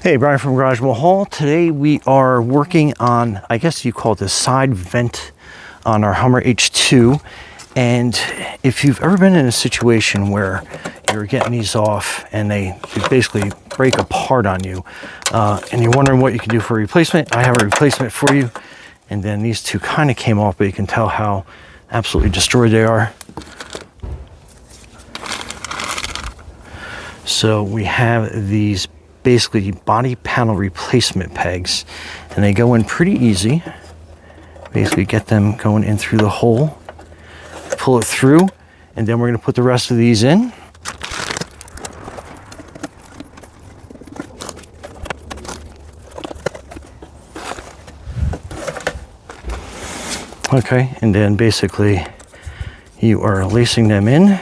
Hey, Brian from Garage Hall. Today we are working on, I guess you call it the side vent on our Hummer H2. And if you've ever been in a situation where you're getting these off and they basically break apart on you, and you're wondering what you can do for a replacement, I have a replacement for you. And then these two kind of came off, but you can tell how absolutely destroyed they are. So we have these basically body panel replacement pegs, and they go in pretty easy. Basically get them going in through the hole, pull it through, and then we're going to put the rest of these in. Okay, and then basically you are lacing them in,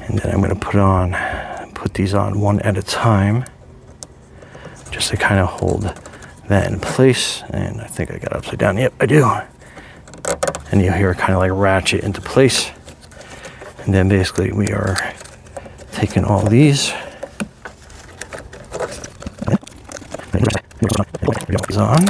and then I'm going to put these on one at a time, just to kind of hold that in place. And I think I got it upside down. Yep, I do. And you'll hear it kind of like ratchet into place. And then basically we are taking all these on.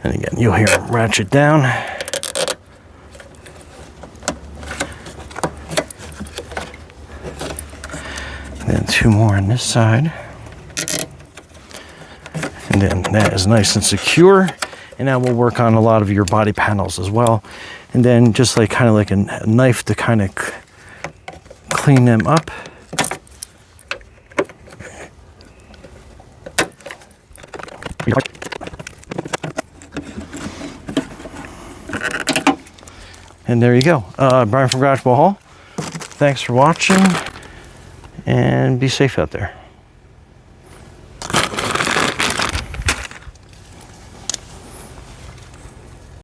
And again, you'll hear them ratchet down. And then two more on this side. And then that is nice and secure. And now we'll work on a lot of your body panels as well. And then just like kind of like a knife to kind of clean them up. And there you go. Brian from Garage Hall. Thanks for watching, and be safe out there.